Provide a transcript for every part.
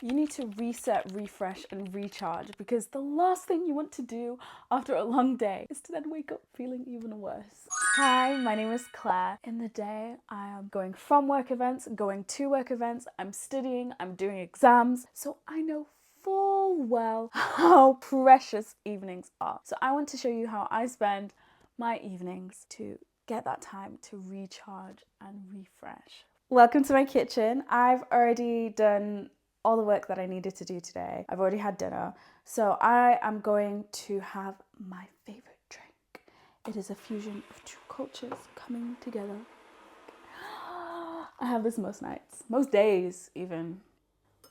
You need to reset, refresh, and recharge because the last thing you want to do after a long day is to then wake up feeling even worse. Hi, my name is Claire. In the day, I am going from work events, going to work events, I'm studying, I'm doing exams, so I know full well how precious evenings are. So I want to show you how I spend my evenings to get that time to recharge and refresh. Welcome to my kitchen. I've already done all the work that I needed to do today. I've already had dinner. So I am going to have my favorite drink. It is a fusion of two cultures coming together. I have this most nights, most days even.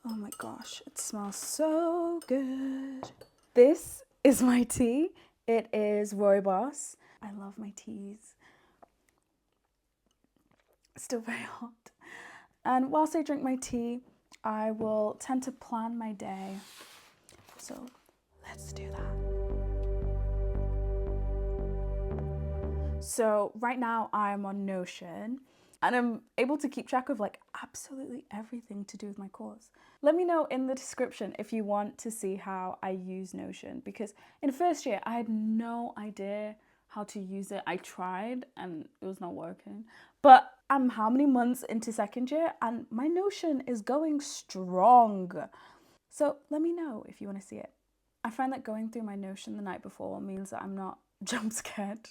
Oh my gosh, it smells so good. This is my tea. It is Rooibos. I love my teas. It's still very hot. And whilst I drink my tea, I will tend to plan my day. So let's do that. So right now I'm on Notion and I'm able to keep track of like absolutely everything to do with my course. Let me know in the description if you want to see how I use Notion, because in first year I had no idea how to use it. I tried and it was not working. But I'm how many months into second year and my Notion is going strong. So let me know if you want to see it. I find that going through my Notion the night before means that I'm not jump scared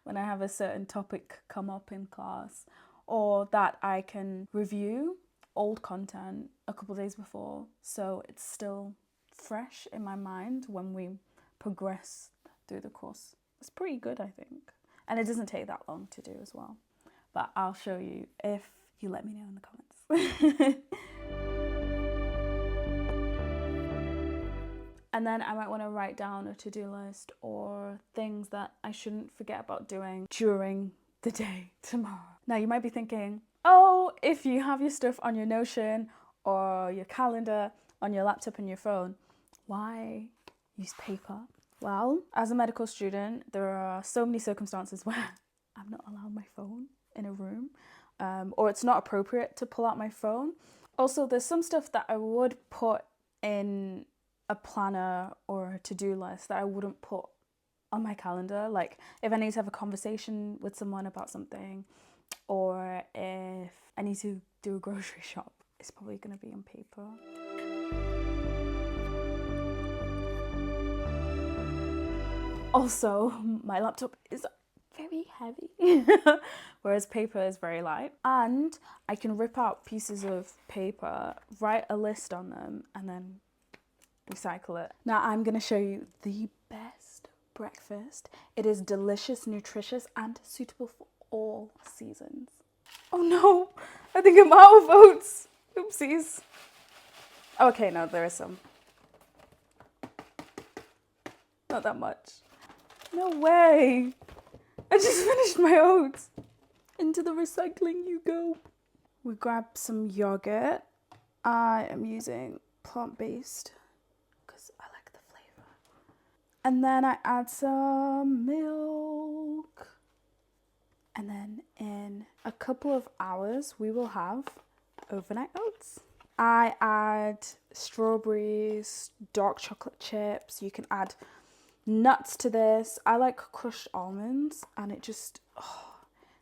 when I have a certain topic come up in class, or that I can review old content a couple days before so it's still fresh in my mind when we progress through the course. It's pretty good, I think. And it doesn't take that long to do as well. But I'll show you if you let me know in the comments. And then I might want to write down a to-do list or things that I shouldn't forget about doing during the day tomorrow. Now you might be thinking, oh, if you have your stuff on your Notion or your calendar on your laptop and your phone, why use paper? Well, as a medical student, there are so many circumstances where I'm not allowed my phone in a room, or it's not appropriate to pull out my phone. Also, there's some stuff that I would put in a planner or a to-do list that I wouldn't put on my calendar. Like if I need to have a conversation with someone about something, or if I need to do a grocery shop, it's probably going to be on paper. Also, my laptop is very heavy, whereas paper is very light. And I can rip out pieces of paper, write a list on them, and then recycle it. Now I'm going to show you the best breakfast. It is delicious, nutritious, and suitable for all seasons. Oh no, I think I'm out of oats. Oopsies. Okay, no, there is some. Not that much. No way. I just finished my oats. Into the recycling you go. We grab some yogurt. I am using plant-based because I like the flavor. And then I add some milk. And then in a couple of hours, we will have overnight oats. I add strawberries, dark chocolate chips. You can add nuts to this. I like crushed almonds and it just,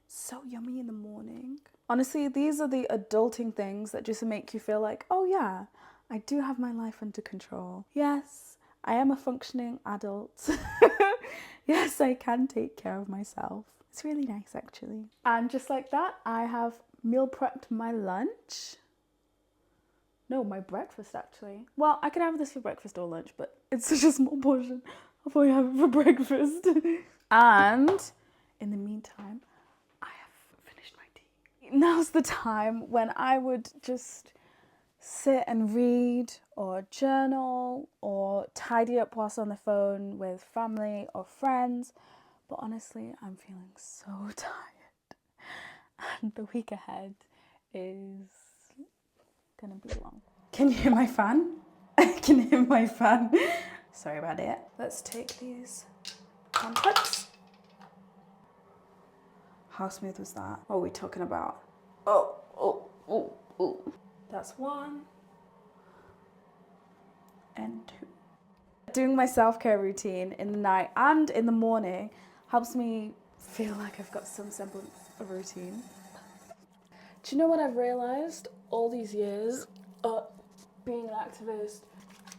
so yummy in the morning. Honestly, these are the adulting things that just make you feel like, oh yeah, I do have my life under control. Yes, I am a functioning adult. Yes, I can take care of myself. It's really nice actually. And just like that, I have meal prepped my lunch. No, my breakfast actually. Well, I can have this for breakfast or lunch, but it's such a small portion. I'll probably have it for breakfast. And in the meantime, I have finished my tea. Now's the time when I would just sit and read or journal or tidy up whilst on the phone with family or friends. But honestly, I'm feeling so tired. And the week ahead is gonna be long. Can you hear my fan? I can hear my fan. Sorry about it. Let's take these pamphlets. How smooth was that? What are we talking about? Oh. That's one. and 2. Doing my self-care routine in the night and in the morning helps me feel like I've got some semblance of routine. Do you know what I've realised all these years being an activist?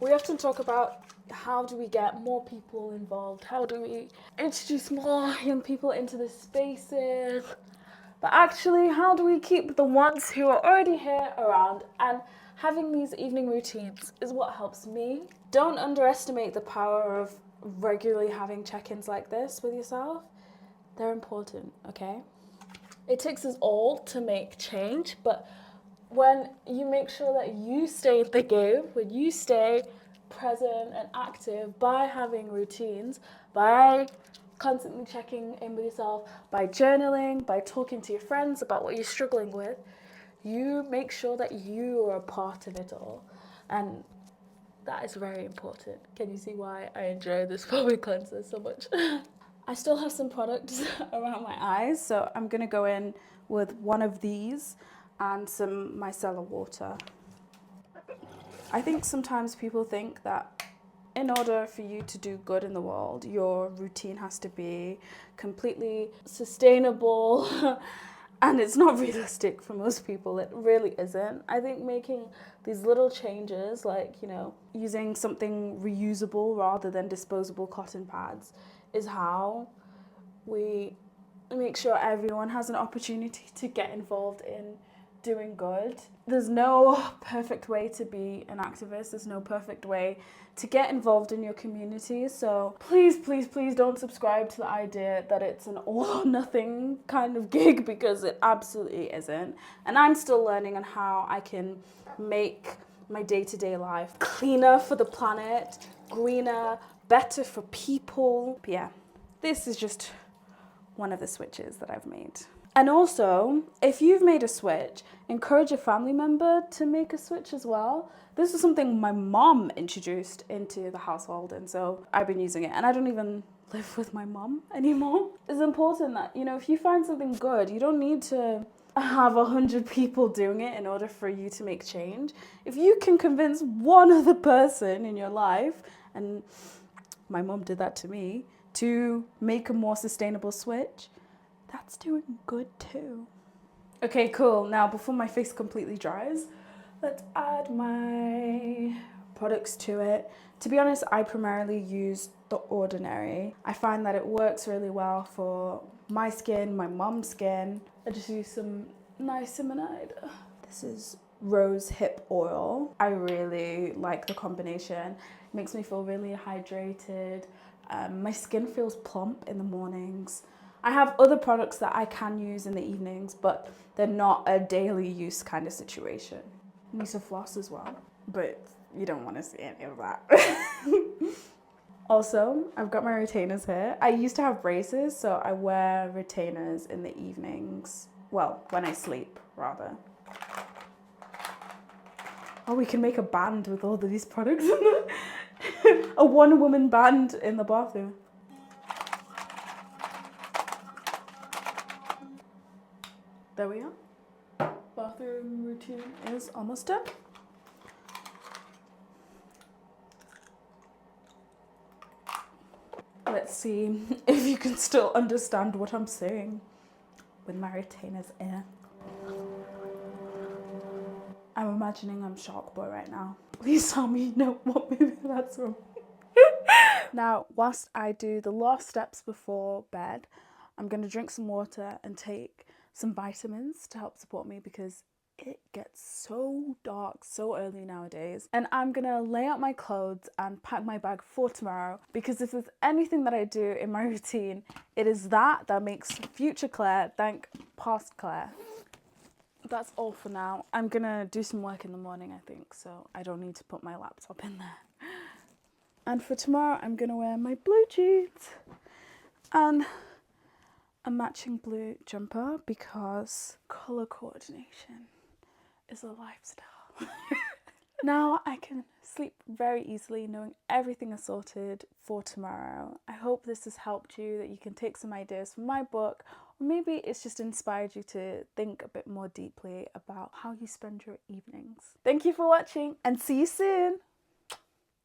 We often talk about how do we get more people involved? How do we introduce more young people into the spaces? But actually, how do we keep the ones who are already here around? And having these evening routines is what helps me. Don't underestimate the power of regularly having check-ins like this with yourself. They're important, okay? It takes us all to make change, but when you make sure that you stay in the game, when you stay present and active by having routines, by constantly checking in with yourself, by journaling, by talking to your friends about what you're struggling with, you make sure that you are a part of it all. And that is very important. Can you see why I enjoy this foaming cleanser so much? I still have some products around my eyes, so I'm gonna go in with one of these and some micellar water. I think sometimes people think that in order for you to do good in the world, your routine has to be completely sustainable and it's not realistic for most people. It really isn't. I think making these little changes, like, you know, using something reusable rather than disposable cotton pads, is how we make sure everyone has an opportunity to get involved in doing good. There's no perfect way to be an activist. There's no perfect way to get involved in your community. So please, please, please don't subscribe to the idea that it's an all or nothing kind of gig, because it absolutely isn't. And I'm still learning on how I can make my day-to-day life cleaner for the planet, greener, better for people. But yeah, this is just one of the switches that I've made. And also, if you've made a switch, encourage a family member to make a switch as well. This is something my mom introduced into the household, and so I've been using it. And I don't even live with my mom anymore. It's important that, you know, if you find something good, you don't need to have 100 people doing it in order for you to make change. If you can convince one other person in your life, and my mom did that to me, to make a more sustainable switch, that's doing good too. Okay, cool. Now, before my face completely dries, let's add my products to it. To be honest, I primarily use The Ordinary. I find that it works really well for my skin, my mom's skin. I just use some niacinamide. This is rose hip oil. I really like the combination. It makes me feel really hydrated. My skin feels plump in the mornings. I have other products that I can use in the evenings, but they're not a daily use kind of situation. I need to floss as well, but you don't want to see any of that. Also, I've got my retainers here. I used to have braces, so I wear retainers in the evenings. Well, when I sleep, rather. Oh, we can make a band with all of these products in there. A one-woman band in the bathroom. There we are. Bathroom routine is almost done. Let's see if you can still understand what I'm saying with my retainers in. I'm imagining I'm Shark Boy right now. Please tell me you know what movie that's from. Now, whilst I do the last steps before bed, I'm going to drink some water and take some vitamins to help support me, because it gets so dark so early nowadays. And I'm going to lay out my clothes and pack my bag for tomorrow, because if there's anything that I do in my routine, it is that makes future Claire thank past Claire. That's all for now. I'm going to do some work in the morning, I think, so I don't need to put my laptop in there. And for tomorrow, I'm going to wear my blue jeans and a matching blue jumper, because colour coordination is a lifestyle. Now I can sleep very easily knowing everything is sorted for tomorrow. I hope this has helped you, that you can take some ideas from my book, or maybe it's just inspired you to think a bit more deeply about how you spend your evenings. Thank you for watching, and see you soon!